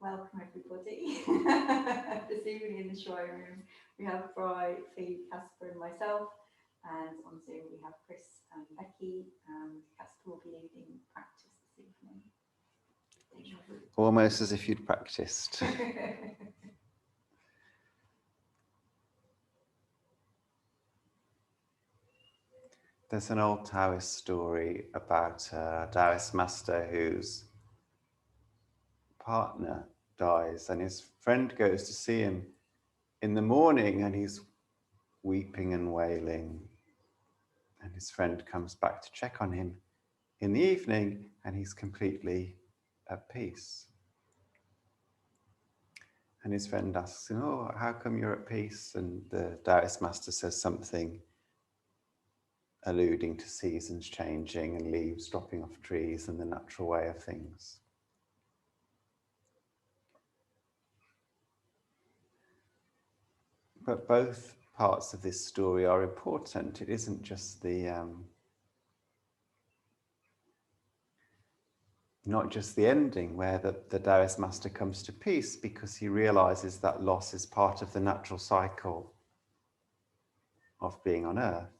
welcome everybody. This evening in the Shrine Room, we have Bri, Fee, Kaspa, and myself. And on Zoom, we have Chris and Becky. And Kaspa will be leading practice this evening. Almost as if you'd practiced. There's an old Taoist story about a Taoist master whose partner dies and his friend goes to see him in the morning and he's weeping and wailing, and his friend comes back to check on him in the evening and he's completely at peace. And his friend asks him, "Oh, how come you're at peace?" And the Taoist master says something alluding to seasons changing and leaves dropping off trees and the natural way of things. But both parts of this story are important. It isn't just not just the ending where the Taoist master comes to peace because he realizes that loss is part of the natural cycle of being on earth,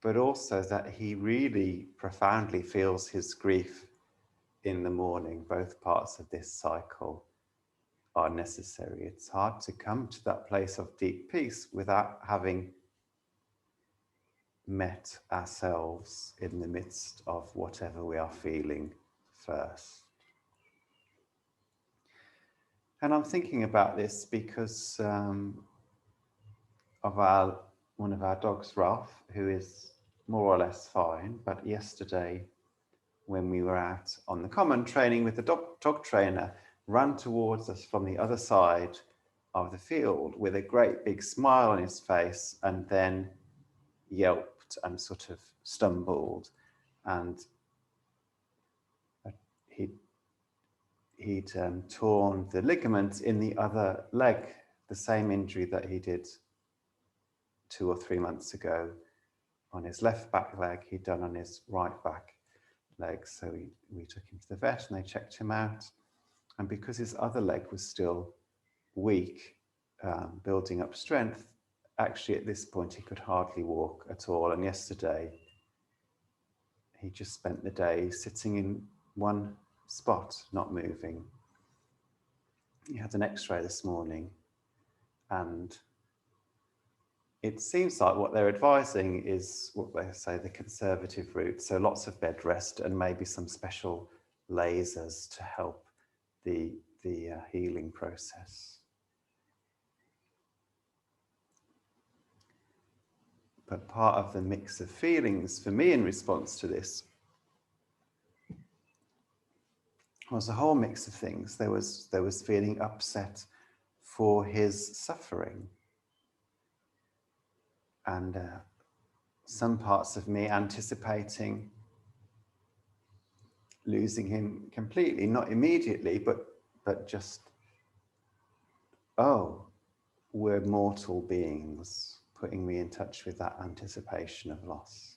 but also that he really profoundly feels his grief in the morning. Both parts of this cycle are necessary. It's hard to come to that place of deep peace without having met ourselves in the midst of whatever we are feeling first. And I'm thinking about this because of one of our dogs, Ralph, who is more or less fine, but yesterday when we were out on the common training with the dog trainer, ran towards us from the other side of the field with a great big smile on his face, and then yelped and sort of stumbled, and he'd torn the ligament in the other leg, the same injury that he did 2 or 3 months ago on his left back leg, he'd done on his right back leg. So we took him to the vet and they checked him out. And because his other leg was still weak, building up strength, actually at this point he could hardly walk at all. And yesterday he just spent the day sitting in one spot, not moving. He had an X-ray this morning, and it seems like what they're advising is what they say the conservative route. So lots of bed rest and maybe some special lasers to help the healing process. But part of the mix of feelings for me in response to this was a whole mix of things. There was feeling upset for his suffering, and some parts of me anticipating losing him completely, not immediately, but just, oh, we're mortal beings, putting me in touch with that anticipation of loss.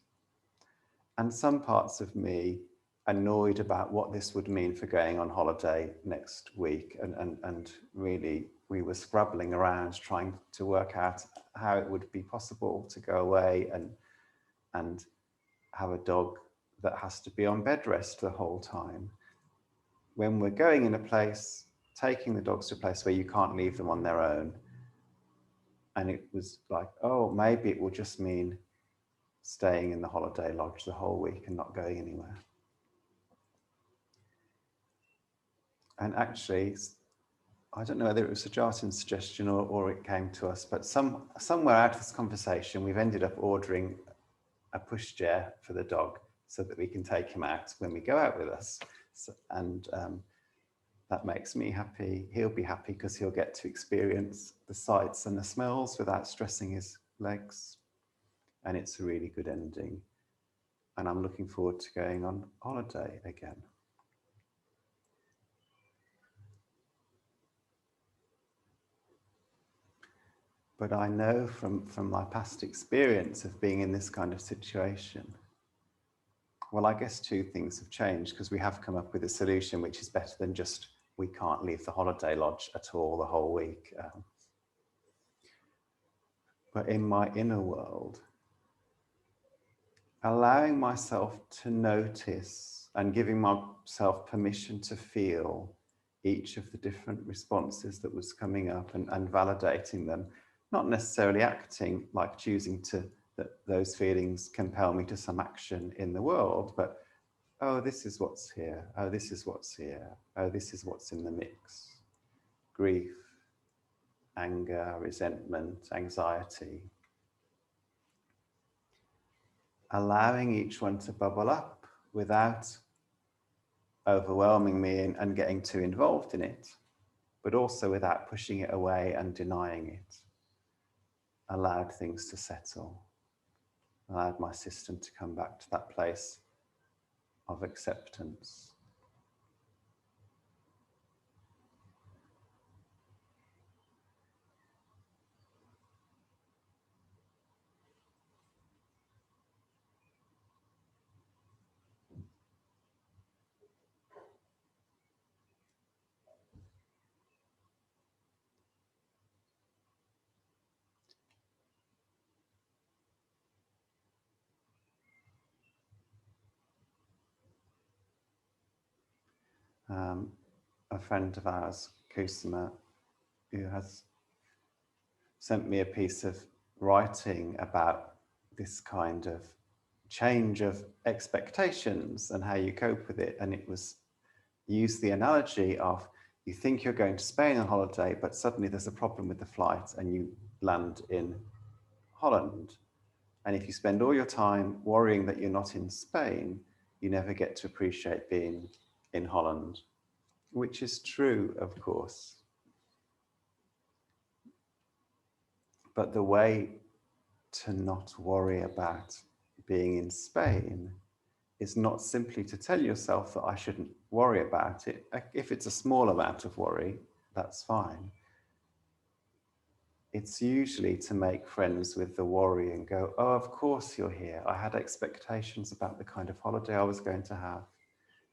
And some parts of me annoyed about what this would mean for going on holiday next week, and really we were scrabbling around trying to work out how it would be possible to go away and have a dog that has to be on bed rest the whole time. When we're going in a place, taking the dogs to a place where you can't leave them on their own, and it was like, oh, maybe it will just mean staying in the holiday lodge the whole week and not going anywhere. And actually, I don't know whether it was Sujatan's suggestion or it came to us, but somewhere out of this conversation, we've ended up ordering a pushchair for the dog so that we can take him out when we go out with us. So, and that makes me happy. He'll be happy because he'll get to experience the sights and the smells without stressing his legs. And it's a really good ending. And I'm looking forward to going on holiday again. But I know from my past experience of being in this kind of situation, Well, I guess two things have changed because we have come up with a solution which is better than just we can't leave the holiday lodge at all the whole week. But in my inner world, allowing myself to notice and giving myself permission to feel each of the different responses that was coming up and validating them, not necessarily acting like choosing to, that those feelings compel me to some action in the world, but oh, this is what's here. Oh, this is what's here. Oh, this is what's in the mix. Grief, anger, resentment, anxiety. Allowing each one to bubble up without overwhelming me and getting too involved in it, but also without pushing it away and denying it. Allowed things to settle. Allowed my system to come back to that place of acceptance. A friend of ours, Kusama, who has sent me a piece of writing about this kind of change of expectations and how you cope with it. And it was used the analogy of you think you're going to Spain on holiday, but suddenly there's a problem with the flight and you land in Holland. And if you spend all your time worrying that you're not in Spain, you never get to appreciate being in Holland, which is true, of course. But the way to not worry about being in Spain is not simply to tell yourself that I shouldn't worry about it. If it's a small amount of worry, that's fine. It's usually to make friends with the worry and go, oh, of course you're here. I had expectations about the kind of holiday I was going to have.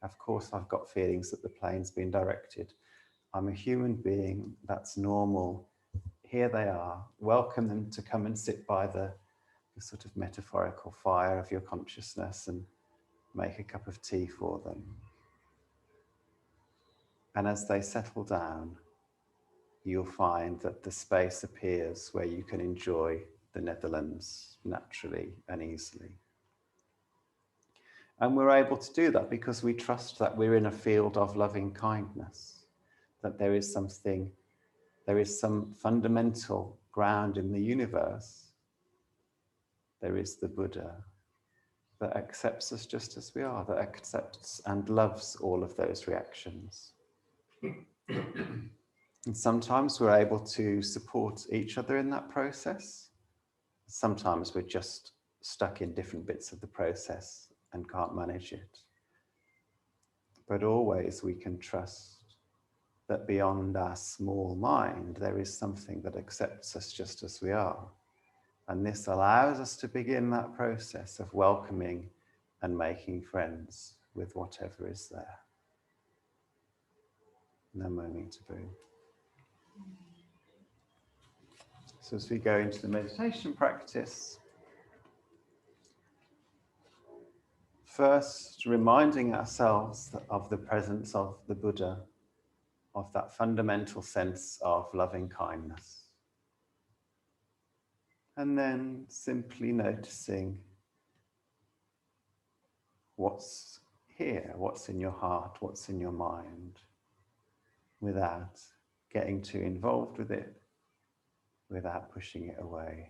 Of course, I've got feelings that the plane's been directed. I'm a human being. That's normal. Here they are. Welcome them to come and sit by the sort of metaphorical fire of your consciousness and make a cup of tea for them. And as they settle down, you'll find that the space appears where you can enjoy the Netherlands naturally and easily. And we're able to do that because we trust that we're in a field of loving kindness, that there is some fundamental ground in the universe. There is the Buddha that accepts us just as we are, that accepts and loves all of those reactions. And sometimes we're able to support each other in that process. Sometimes we're just stuck in different bits of the process and can't manage it. But always we can trust that beyond our small mind, there is something that accepts us just as we are. And this allows us to begin that process of welcoming and making friends with whatever is there. Namo Amitabha. So as we go into the meditation practice, first reminding ourselves of the presence of the Buddha, of that fundamental sense of loving kindness. And then simply noticing what's here, what's in your heart, what's in your mind, without getting too involved with it, without pushing it away.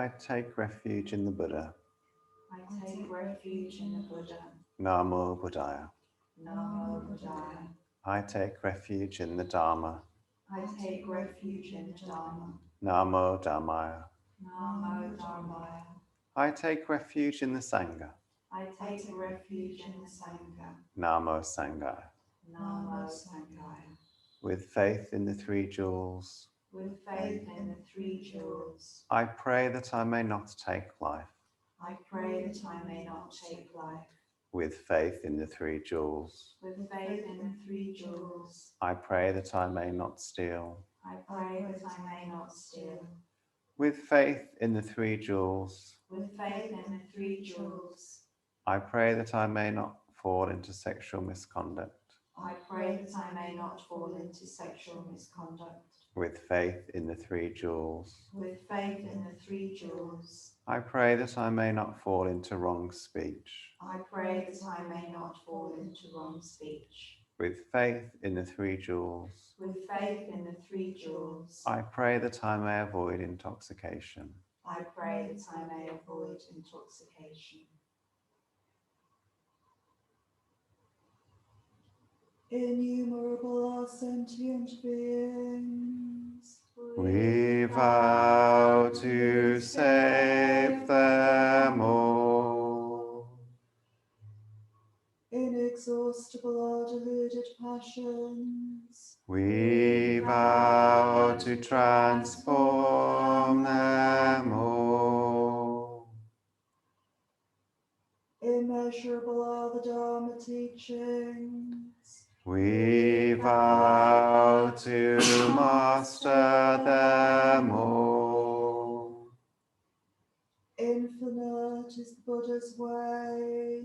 I take refuge in the Buddha. I take refuge in the Buddha. Namo Buddhaya. Namo Buddhaya. I take refuge in the Dharma. I take refuge in the Dharma. Namo Dhammaya. Namo Dharmaya. I take refuge in the Sangha. I take refuge in the Sangha. Namo Sanghaya. Namo Sanghaya. With faith in the three jewels, With faith in the three jewels, I pray that I may not take life. I pray that I may not take life. With faith in the three jewels, With faith in the three jewels, I pray that I may not steal. I pray that I may not steal. With faith in the three jewels, With faith in the three jewels, I pray that I may not fall into sexual misconduct. I pray that I may not fall into sexual misconduct. With faith in the three jewels, With faith in the three jewels, I pray that I may not fall into wrong speech. I pray that I may not fall into wrong speech. With faith in the three jewels, With faith in the three jewels, I pray that I may avoid intoxication. I pray that I may avoid intoxication. Innumerable are sentient beings. We vow to save them all. Inexhaustible are deluded passions. We vow to transform them all. Immeasurable are the Dharma teachings. We vow to master them all. Infinite is the Buddha's way.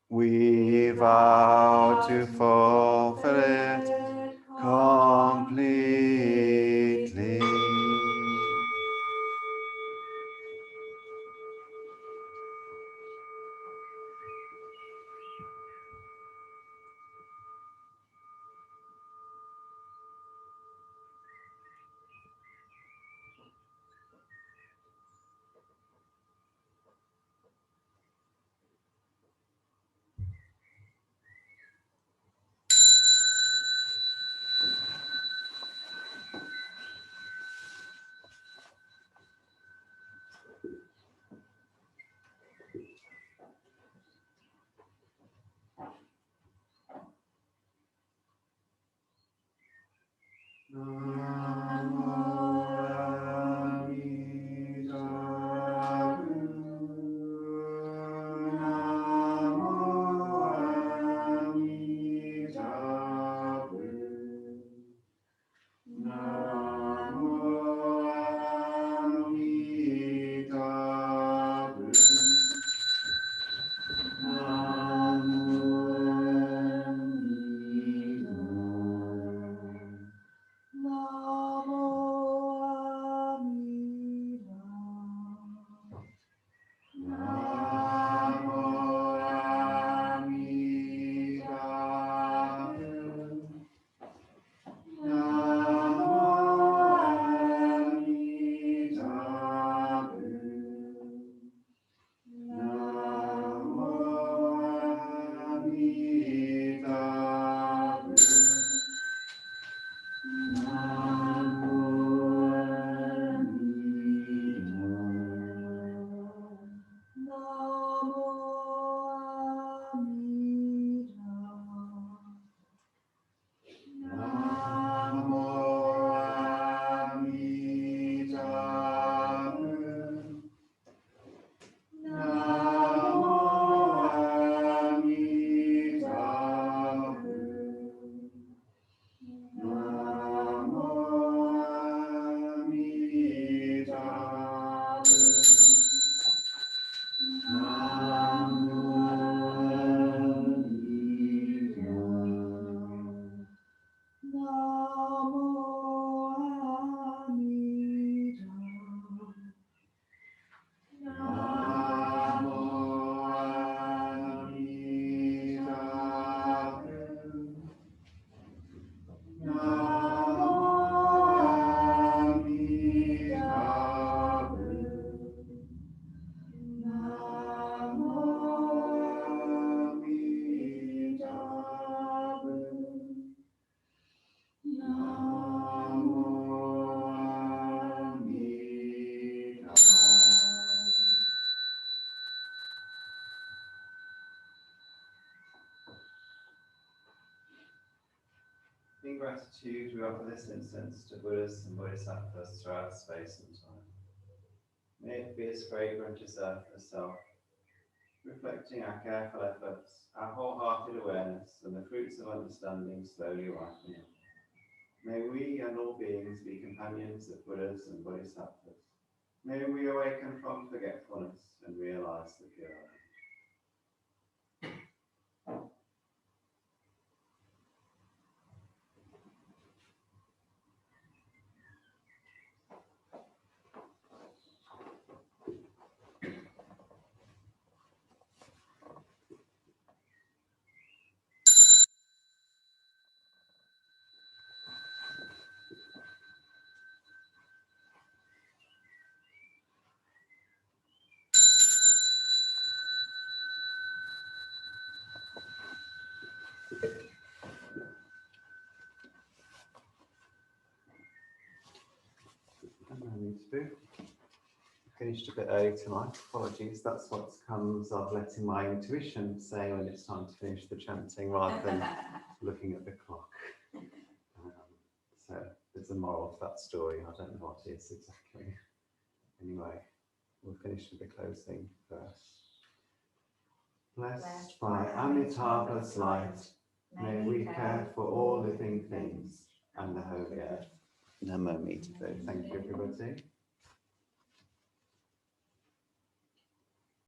We vow to fulfill it completely. gratitude, we offer this incense to Buddhas and Bodhisattvas throughout space and time. May it be as fragrant as earth herself, reflecting our careful efforts, our wholehearted awareness, and the fruits of understanding slowly ripening. May we and all beings be companions of Buddhas and Bodhisattvas. May we awaken from forgetfulness and realize the pure end. Finished a bit early tonight, apologies. That's what comes of letting my intuition say when it's time to finish the chanting rather than looking at the clock. So there's a moral to that story. I don't know what it is exactly. Anyway, we'll finish with the closing verse. Blessed by Amitabha's light, may we care for all living things and the holy earth. Namo Amitabha. Thank you, everybody.